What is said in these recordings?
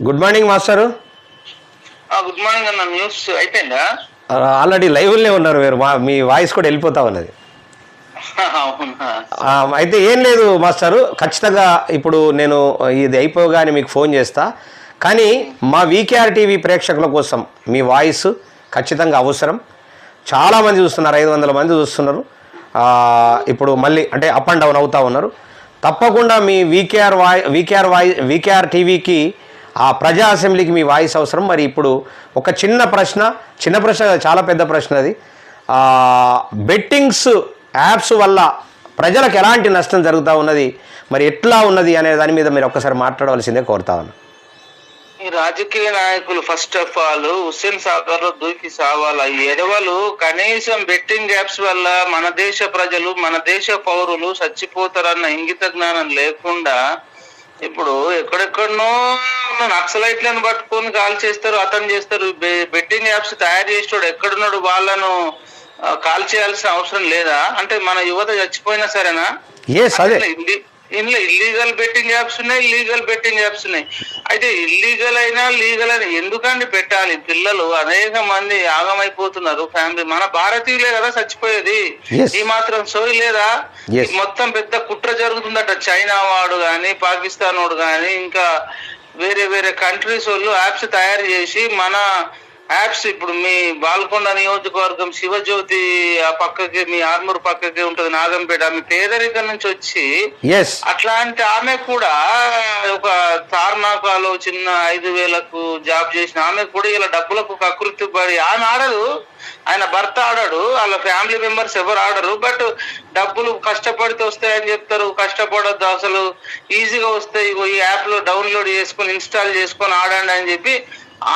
Good morning master. Good morning అన్న. News అయిపోయిందా? Already లైవ్లోనే ఉన్నారు మీరు. మీ వాయిస్ కూడా వెళ్ళిపోతా ఉన్నది. అవునా? అయితే ఏం లేదు మాస్టరు, ఖచ్చితంగా ఇప్పుడు నేను ఇది అయిపోగానే మీకు ఫోన్ చేస్తా. కానీ మా వీకేఆర్ టీవీ ప్రేక్షకుల కోసం మీ వాయిస్ ఖచ్చితంగా అవసరం. చాలామంది చూస్తున్నారు, 500 మంది చూస్తున్నారు. ఇప్పుడు మళ్ళీ అంటే అప్ అండ్ డౌన్ అవుతూ ఉన్నారు. తప్పకుండా మీ వీకేఆర్ టీవీకి ఆ ప్రజా అసెంబ్లీకి మీ వాయిస్ అవసరం. మరి ఇప్పుడు ఒక చిన్న ప్రశ్న చాలా పెద్ద ప్రశ్న అది. బెట్టింగ్స్ యాప్స్ వల్ల ప్రజలకు ఎలాంటి నష్టం జరుగుతూ ఉన్నది, మరి ఎట్లా ఉన్నది అనే దాని మీద మీరు ఒక్కసారి మాట్లాడవలసిందే కోరుతా ఉన్నా. ఈ రాజకీయ నాయకులు first of all Hussain Sagar లో దూకి సావాల. ఈ ఎదవలు కనీసం బెట్టింగ్ యాప్స్ వల్ల మన దేశ ప్రజలు, మన దేశ పౌరులు చచ్చిపోతారన్న ఇంగిత జ్ఞానం లేకుండా ఇప్పుడు ఎక్కడెక్కడనో నక్సలైట్లను పట్టుకొని కాల్ చేస్తారు, అతను చేస్తారు. బెట్టింగ్ యాప్స్ తయారు చేసేవాడు ఎక్కడున్నాడు, వాళ్ళను కాల్ చేయాల్సిన అవసరం లేదా? అంటే మన యువత చచ్చిపోయినా సరేనా? ఇందులో ఇల్లీగల్ బెట్టింగ్ యాప్స్ ఉన్నాయి, లీగల్ బెట్టింగ్ యాప్స్ ఉన్నాయి. అయితే ఇల్లీగల్ అయినా లీగల్ అయినా ఎందుకండి పెట్టాలి? పిల్లలు అనేక మంది ఆగమైపోతున్నారు. ఫ్యామిలీ మన భారతీయులే కదా చచ్చిపోయేది. ఈ మాత్రం సోయి లేదా? మొత్తం పెద్ద కుట్ర జరుగుతుందట. చైనా వాడు గాని, పాకిస్తాన్ వాడు గాని, ఇంకా వేరే వేరే కంట్రీస్ వాళ్ళు యాప్స్ తయారు చేసి మన యాప్స్ ఇప్పుడు మీ బాల్కొండ నియోజకవర్గం శివజ్యోతి ఆ పక్కకి, మీ ఆర్మూర్ పక్కకి ఉంటుంది నాగంపేట, ఆమె పేదరికం నుంచి వచ్చి అట్లాంటి ఆమె కూడా ఒక తార్నాకాలో చిన్న 5,000కు జాబ్ చేసిన ఆమె కూడా ఇలా డబ్బులకు కకృతి పడి, ఆమె ఆడదు, ఆయన భర్త ఆడాడు, వాళ్ళ ఫ్యామిలీ మెంబర్స్ ఎవరు ఆడరు. బట్ డబ్బులు కష్టపడితే వస్తాయని చెప్తారు. కష్టపడద్దు, అసలు ఈజీగా వస్తాయి, ఈ యాప్ లో డౌన్లోడ్ చేసుకొని ఇన్స్టాల్ చేసుకొని ఆడండి అని చెప్పి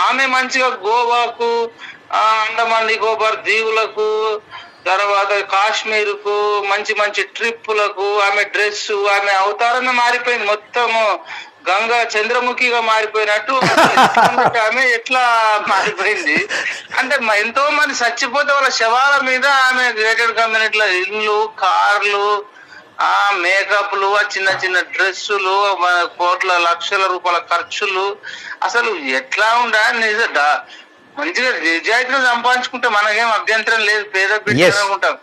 ఆమె మంచిగా గోవాకు, అండమాన్ నికోబార్ దీవులకు, తర్వాత కాశ్మీర్ కు మంచి మంచి ట్రిప్పులకు ఆమె డ్రెస్, ఆమె అవతారమే మారిపోయింది. మొత్తము గంగా చంద్రముఖిగా మారిపోయినట్టు ఆమె ఎట్లా మారిపోయింది అంటే ఎంతో మంది చచ్చిపోతే వాళ్ళ శవాల మీద ఆమె గేటెడ్ కమ్యూనిటీల ఇల్లు, కార్లు, మేకప్లు, చిన్న చిన్న డ్రెస్సులు, కోట్ల లక్షల రూపాయల ఖర్చులు. అసలు ఎట్లా ఉండా? మంచిగా నిజాయితీగా సంపాదించుకుంటే మనకేం అభ్యంతరం లేదు, పేద బిడ్డకుంటాం.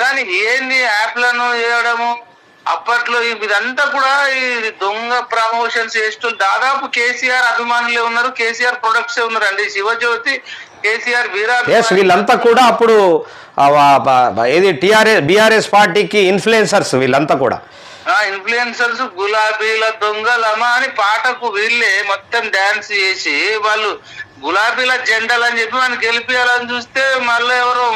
కానీ ఏంది యాప్లను చేయడము? అప్పట్లో ఇదంతా కూడా ఈ దొంగ ప్రమోషన్స్ చేస్తూ దాదాపు కేసీఆర్ అభిమానులే ఉన్నారు, కేసీఆర్ ప్రొడక్ట్సే ఉన్నారండి. శివజ్యోతి, కేసీఆర్, వీళ్ళంతా కూడా అప్పుడు ఏది బీఆర్ఎస్ పార్టీకి ఇన్ఫ్లుయెన్సర్స్. వీళ్ళంతా కూడా ఇన్ఫ్లుయెన్సర్స్. గులాబీల దొంగలమా అని పాటకు వీళ్ళే మొత్తం డాన్స్ చేసి వాళ్ళు గులాబీల జెండాలు అని చెప్పి మనం గెలిపియాలని చూస్తే మళ్ళీ ఎవరో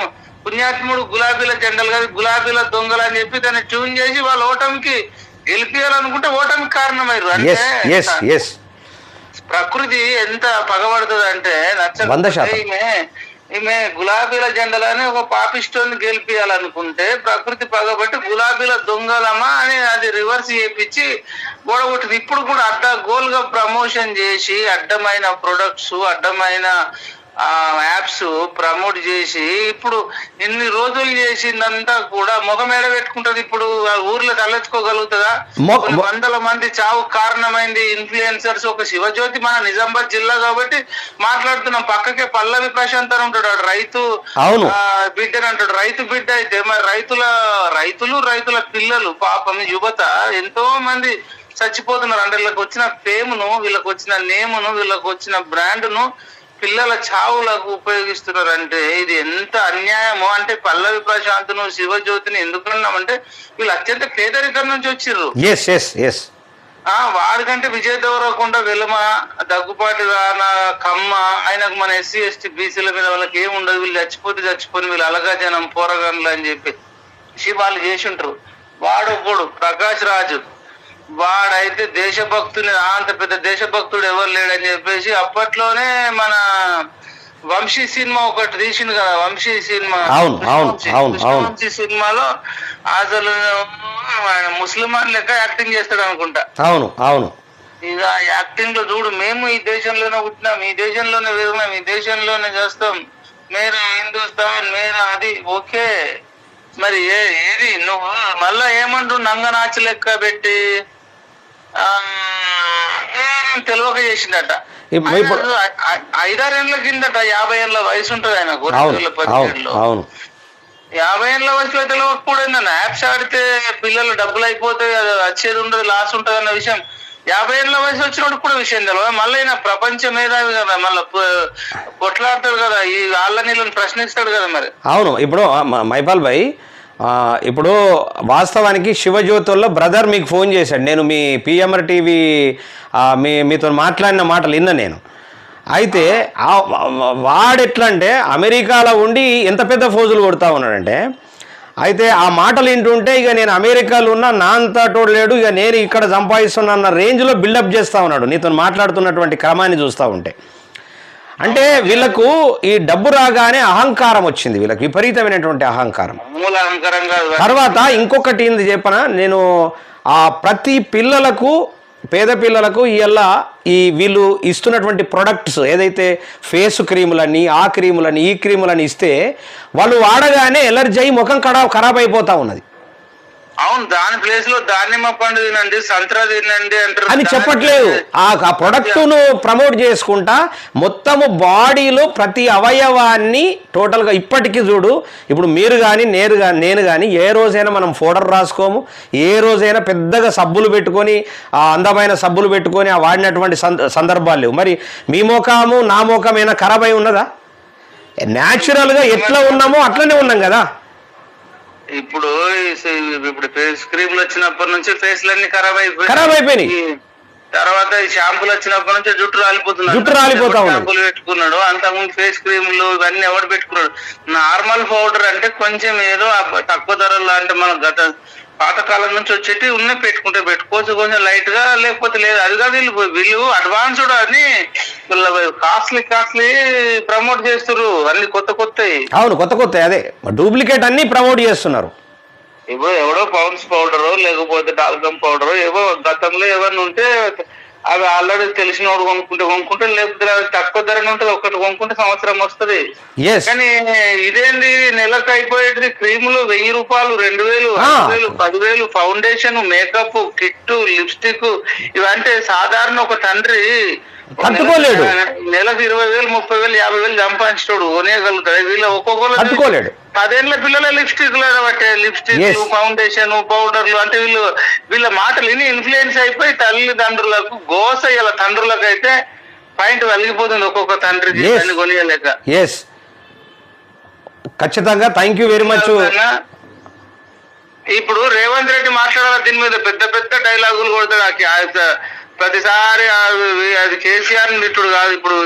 పుణ్యాత్ముడు గులాబీల జెండాలు కాదు గులాబీల దొంగలు అని చెప్పి దాన్ని ట్యూన్ చేసి వాళ్ళ ఓటమికి గెలిపియాలనుకుంటే ఓటమికి కారణమయ్యారు. అంటే ప్రకృతి ఎంత పగబడుతుంది అంటే ఈమె గులాబీల జెండాలని ఒక పాపిస్టోని గెలిపియాలనుకుంటే ప్రకృతి పగబట్టి గులాబీల దొంగలమా అని అది రివర్స్ చేయించి గొడవట్టింది. ఇప్పుడు కూడా గోల్గా ప్రమోషన్ చేసి అడ్డమైన ప్రొడక్ట్స్, అడ్డమైన యాప్స్ ప్రమోట్ చేసి ఇప్పుడు ఇన్ని రోజులు చేసిందంతా కూడా ముఖం ఏడ పెట్టుకుంటది. ఇప్పుడు ఊర్లో తలెత్తుకోగలుగుతుందా? వందల మంది చావు కారణమైంది ఇన్ఫ్లుయెన్సర్స్. ఒక శివజ్యోతి మన నిజామాబాద్ జిల్లా కాబట్టి మాట్లాడుతున్నాం. పక్కకే పల్లవి ప్రశాంత్ అని ఉంటాడు, రైతు బిడ్డని అంటాడు. రైతు బిడ్డ అయితే మరి రైతుల పిల్లలు, పాపం యువత ఎంతో మంది చచ్చిపోతున్నారు. అంటే వీళ్ళకి వచ్చిన ఫేమ్ను, వీళ్ళకి వచ్చిన నేమును, వీళ్ళకి వచ్చిన బ్రాండ్ను పిల్లల చావులకు ఉపయోగిస్తున్నారంటే ఇది ఎంత అన్యాయమో. అంటే పల్లవి ప్రశాంత్ను, శివజ్యోతిని ఎందుకన్నామంటే వీళ్ళు అత్యంత పేదరికం నుంచి వచ్చిర్రు. వాడికంటే విజయ్ దేవరకొండ, వెలుమ, దగ్గుపాటి రానా, కమ్మ, ఆయనకు మన SC ST బీసీల మీద వాళ్ళకి ఏముండదు. వీళ్ళు చచ్చిపోతే వీళ్ళు అలగా జనం పోరగన్లు అని చెప్పి వాళ్ళు చేసి ఉంటారు. వాడొకడు ప్రకాష్ రాజు, వాడైతే దేశభక్తుని, అంత పెద్ద దేశభక్తుడు ఎవరు లేడని చెప్పేసి అప్పట్లోనే మన వంశీ సినిమా ఒకటి తీసిండు కదా, వంశీ సినిమా. వంశీ సినిమాలో అసలు ఆయన ముస్లిమాన్ లెక్క యాక్టింగ్ చేస్తాడు అనుకుంటా. ఇక యాక్టింగ్ లో చూడు, మేము ఈ దేశంలోనే పుట్టినాం, ఈ దేశంలోనే పెరిగినాం, ఈ దేశంలోనే చేస్తాం, మేరా హిందుస్థాన్, మేరా అది. ఓకే, మరి ఏది నువ్వు మళ్ళా ఏమంటూ నంగనాచి లెక్క పెట్టి తెలుగు తెలియక చేసిందట. ఇప్పుడు 5-6 ఏళ్ళ కిందట 50 ఏళ్ళ వయసు ఉంటుంది ఆయనకు. అవును 2017లో అవును 50 ఏళ్ళ వయసులో తెలియకపోయిందన్న. యాప్స్ ఆడితే పిల్లలు డబ్బులు అయిపోతే వచ్చేది ఉండదు, లాస్ ఉంటుంది అన్న విషయం 50 ఏళ్ళ వయసు వచ్చినప్పుడు కూడా విషయం తెలియదు. మళ్ళీ ఈయన ప్రపంచ మేధావి కదా, మళ్ళీ కొట్లాడతాడు కదా, ఈ వాళ్ళ నీళ్ళని ప్రశ్నిస్తాడు కదా మరి. అవును. ఇప్పుడు మైపాల్ భాయ్, ఇప్పుడు వాస్తవానికి శివజ్యోతుల్లో బ్రదర్ మీకు ఫోన్ చేశాడు. నేను మీ పిఎంఆర్ టీవీ మీతో మాట్లాడిన మాటలు విన్నా నేను. అయితే వాడెట్లా అంటే అమెరికాలో ఉండి ఎంత పెద్ద ఫోజులు కొడతా ఉన్నాడంటే, అయితే ఆ మాటలు వింటుంటే ఇక నేను అమెరికాలో ఉన్నా నా అంతటోడు లేడు, ఇక నేను ఇక్కడ సంపాదిస్తున్నా అన్న రేంజ్లో బిల్డప్ చేస్తూ ఉన్నాడు నీతో మాట్లాడుతున్నటువంటి క్రమాన్ని చూస్తూ ఉంటే. అంటే వీళ్ళకు ఈ డబ్బు రాగానే అహంకారం వచ్చింది, వీళ్ళకి విపరీతమైనటువంటి అహంకారం. తర్వాత ఇంకొకటి ఏంది చెప్పనా, నేను ప్రతి పిల్లలకు, పేద పిల్లలకు ఇలా ఈ వీళ్ళు ఇస్తున్నటువంటి ప్రొడక్ట్స్ ఏదైతే ఫేస్ క్రీములని, ఆ క్రీములని, ఈ క్రీములని ఇస్తే వాళ్ళు వాడగానే ఎలర్జీ అయ్యి ముఖం ఖరాబ్ అయిపోతూ ఉన్నది. అవును, దాని ప్లేస్ లో దానిమ్మ పండు తినండి, సంత్రా తినండి అంటారు అని చెప్పట్లేదు. ఆ ప్రొడక్ట్ను ప్రమోట్ చేసుకుంటా మొత్తము బాడీలో ప్రతి అవయవాన్ని టోటల్గా. ఇప్పటికీ చూడు, ఇప్పుడు మీరు కానీ నేను కానీ ఏ రోజైనా మనం పౌడర్ రాసుకోము, ఏ రోజైనా పెద్దగా సబ్బులు పెట్టుకొని అందమైన సబ్బులు పెట్టుకొని వాడినటువంటి సందర్భాలు లేవు. మరి మీ మోకాము నా మోకమైనా ఖరాబ్ అయి ఉన్నదా? న్యాచురల్గా ఎట్లా ఉన్నామో అట్లనే ఉన్నాం కదా. ఇప్పుడు ఫేస్ క్రీమ్లు వచ్చినప్పటి నుంచి ఫేస్లన్నీ ఖరాబ్ అయిపోయినాయి. తర్వాత ఈ షాంపూలు వచ్చినప్పటి నుంచి జుట్టు రాలిపోతా షాంపూలు పెట్టుకున్నాడు. అంతకుముందు ఫేస్ క్రీములు ఇవన్నీ ఎవరు పెట్టుకున్నాడు? నార్మల్ పౌడర్ అంటే కొంచెం ఏదో తక్కువ ధరలో, అంటే మన పాతకాలం నుంచి వచ్చేటి ఉన్నాయి, పెట్టుకోవచ్చు కొంచెం లైట్ గా, లేకపోతే లేదు. అదిగా వీళ్ళు అడ్వాన్స్డ్ అని కాస్ట్లీ ప్రమోట్ చేస్తారు అన్ని కొత్తవి. అవును, కొత్త అదే డూప్లికేట్ అన్ని ప్రమోట్ చేస్తున్నారు. ఇప్పుడు ఎవడో పౌండ్స్ పౌడర్ లేకపోతే టాల్కమ్ పౌడర్ ఏవో గతంలో ఏమన్నా ఉంటే అవి ఆల్రెడీ తెలిసినోడు కొనుక్కుంటే లేకపోతే తక్కువ ధరనే ఉంటుంది, ఒకటి కొనుక్కుంటే సంవత్సరం వస్తుంది. కానీ ఇదేంటి నెలకు అయిపోయేది క్రీములు 1000 రూపాయలు, 2000, 5000, 10,000, ఫౌండేషన్, మేకప్ కిట్, లిప్స్టిక్, ఇవంటే సాధారణ ఒక తండ్రి తట్టుకోలేడు. నెలకు 20,000, 30,000, 50,000 సంపాదించాడు, కొనేయగలుగుతాడు. వీళ్ళు ఒక్కొక్కరు 10 ఏళ్ళ పిల్లల లిప్స్టిక్ ఫౌండేషన్, పౌడర్లు అంటే వీళ్ళ మాటలు విని ఇన్ఫ్లుయెన్స్ అయిపోయి తల్లిదండ్రులకు గోస, ఇలా తండ్రులకు అయితే పాయింట్ వెలిగిపోతుంది ఒక్కొక్క తండ్రికి కొనియలేక. ఖచ్చితంగా థ్యాంక్ యూ వెరీ మచ్. ఇప్పుడు రేవంత్ రెడ్డి మాట్లాడాల దీని మీద పెద్ద డైలాగులు కొడతాడు. ప్రతిసారి అది కేసీఆర్ నిట్టుడు కాదు. ఇప్పుడు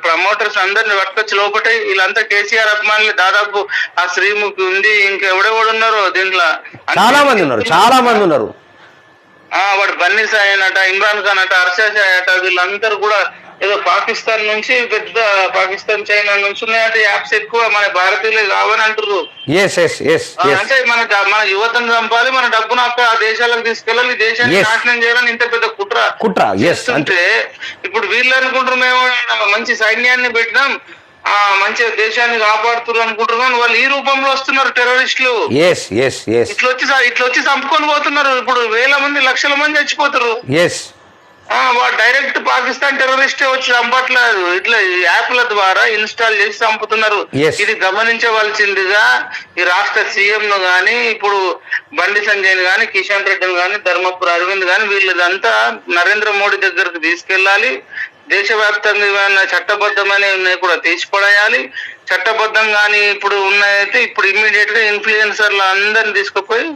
ప్రమోటర్స్ అందరిని పట్టుకొచ్చి లోపటే వీళ్ళంతా కేసీఆర్ అభిమానులు దాదాపు ఆ శ్రీముఖి ఉంది, ఇంకెవడెవడు ఉన్నారు దీంట్లో, చాలా మంది ఉన్నారు. వాడు బన్నీ సాయి అట, ఇమ్రాన్ ఖాన్ అట, హర్ష సాయి అట, వీళ్ళందరూ కూడా ఏదో పాకిస్తాన్ నుంచి పాకిస్తాన్ చైనా నుంచి ఉన్నాయంటే యాప్స్ ఎక్కువ మన భారతీయులే కావని అంటారు. అంటే మన యువతను చంపాలి, మన డబ్బును ఆ దేశాలకు తీసుకెళ్ళాలి, దేశాన్ని నాశనం చేయాలని ఇంత పెద్ద కుట్ర చేస్తుంటే ఇప్పుడు వీళ్ళు అనుకుంటారు మేము మంచి సైన్యాన్ని పెట్టినాం, మంచిగా దేశాన్ని కాపాడుతున్నారు అనుకుంటారు, కానీ వాళ్ళు ఈ రూపంలో వస్తున్నారు టెర్రరిస్టులు. ఇట్లా వచ్చి చంపుకొని పోతున్నారు. ఇప్పుడు 1000 మంది 1,00,000 మంది చచ్చిపోతారు. వాడు డైరెక్ట్ పాకిస్తాన్ టెర్రరిస్టే వచ్చి చంపట్లేదు, ఇట్లా యాప్ల ద్వారా ఇన్స్టాల్ చేసి చంపుతున్నారు. ఇది గమనించవలసిందిగా ఈ రాష్ట్ర సీఎం ను గాని, ఇప్పుడు బండి సంజయ్ గాని, కిషన్ రెడ్డిని గాని, ధర్మపురి అరవింద్ గాని వీళ్ళదంతా నరేంద్ర మోడీ దగ్గరకు తీసుకెళ్లాలి. దేశవ్యాప్తంగా ఏమైనా చట్టబద్ధమైన ఉన్నాయి కూడా తీసిపడేయాలి. చట్టబద్ధంగాని ఇప్పుడు ఉన్నాయైతే ఇప్పుడు ఇమ్మీడియట్ గా ఇన్ఫ్లుయెన్సర్లు అందరిని తీసుకుపోయి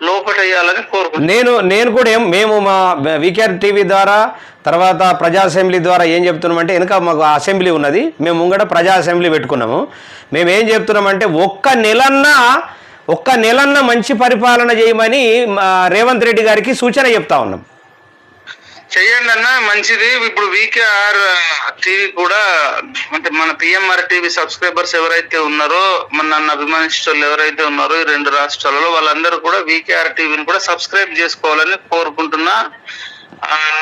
లోపటేయాలని కోరుకుంటున్నాను. నేను కూడా మేము మా వీకేఆర్ టీవీ ద్వారా, తర్వాత ప్రజా అసెంబ్లీ ద్వారా ఏం చెప్తున్నామంటే, వెనుక మాకు అసెంబ్లీ ఉన్నది, మేము ముంగట ప్రజా అసెంబ్లీ పెట్టుకున్నాము. మేము ఏం చెప్తున్నామంటే ఒక్క నెలన్న మంచి పరిపాలన చేయమని రేవంత్ రెడ్డి గారికి సూచన చెప్తా ఉన్నాం. చెయ్యండి అన్న, మంచిది. ఇప్పుడు వీకేఆర్ టీవీ కూడా అంటే మన పిఎంఆర్ టీవీ సబ్స్క్రైబర్స్ ఎవరైతే ఉన్నారో, నన్ను అభిమానించే ఎవరైతే ఉన్నారో ఈ 2 రాష్ట్రాలలో, వాళ్ళందరూ కూడా వీకేఆర్ టీవీని కూడా సబ్స్క్రైబ్ చేసుకోవాలని కోరుకుంటున్నా.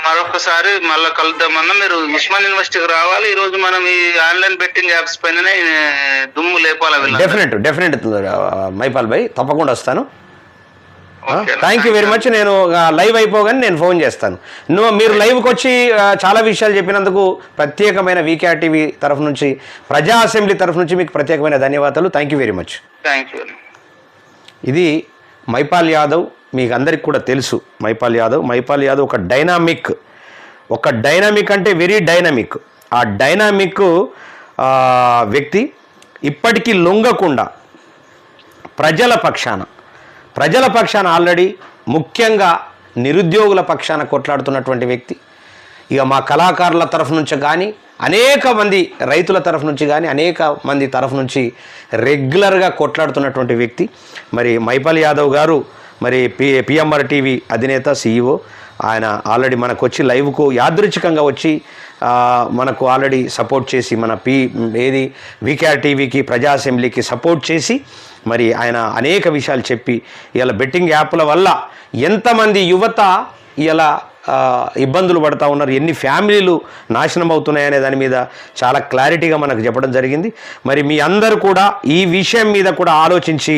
మరొకసారి మళ్ళీ కలుద్దామన్నా. మీరు ఉస్మాన్ యూనివర్సిటీకి రావాలి. ఈ రోజు మనం ఈ ఆన్లైన్ బెట్టింగ్ యాప్స్ పైననే దుమ్ము లేపాలి. డెఫినెట్ మైపాల్ భాయ్, తప్పకుండా వస్తాను. Thank you very much. నేను లైవ్ అయిపోగానే నేను ఫోన్ చేస్తాను. మీరు లైవ్కి వచ్చి చాలా విషయాలు చెప్పినందుకు ప్రత్యేకమైన వీకేఆర్ టీవీ తరఫు నుంచి, ప్రజా అసెంబ్లీ తరఫు నుంచి మీకు ప్రత్యేకమైన ధన్యవాదాలు. Thank you very much. Thank you. ఇది మైపాల్ యాదవ్, మీకు అందరికి కూడా తెలుసు. మైపాల్ యాదవ్ ఒక డైనామిక్ అంటే వెరీ డైనామిక్. ఆ డైనామిక్ వ్యక్తి ఇప్పటికీ లొంగకుండా ప్రజల పక్షాన ఆల్రెడీ ముఖ్యంగా నిరుద్యోగుల పక్షాన కొట్లాడుతున్నటువంటి వ్యక్తి. ఇక మా కళాకారుల తరఫు నుంచి కానీ, అనేక మంది రైతుల తరఫు నుంచి కానీ, అనేక మంది తరఫు నుంచి రెగ్యులర్గా కొట్లాడుతున్నటువంటి వ్యక్తి. మరి మైపాల్ యాదవ్ గారు మరి పిఎంఆర్ టీవీ అధినేత, CEO. ఆయన ఆల్రెడీ మనకు వచ్చి లైవ్కు యాదృచ్ఛికంగా వచ్చి మనకు ఆల్రెడీ సపోర్ట్ చేసి, మన వీకేఆర్ టీవీకి, ప్రజా అసెంబ్లీకి సపోర్ట్ చేసి, మరి ఆయన అనేక విషయాలు చెప్పి ఇలా బెట్టింగ్ యాప్ల వల్ల ఎంతమంది యువత ఇలా ఇబ్బందులు పడుతూ ఉన్నారు, ఎన్ని ఫ్యామిలీలు నాశనం అవుతున్నాయనే దాని మీద చాలా క్లారిటీగా మనకు చెప్పడం జరిగింది. మరి మీ అందరూ కూడా ఈ విషయం మీద కూడా ఆలోచించి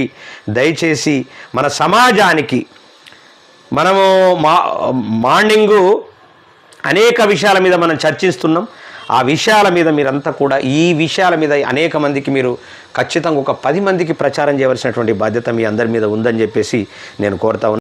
దయచేసి మన సమాజానికి, మనము మార్నింగు అనేక విషయాల మీద మనం చర్చిస్తున్నాం. ఆ విషయాల మీద మీరంతా కూడా, ఈ విషయాల మీద అనేక మందికి మీరు ఖచ్చితంగా ఒక 10 మందికి ప్రచారం చేయవలసినటువంటి బాధ్యత మీ అందరి మీద ఉందని చెప్పేసి నేను కోరుతా ఉన్నాను.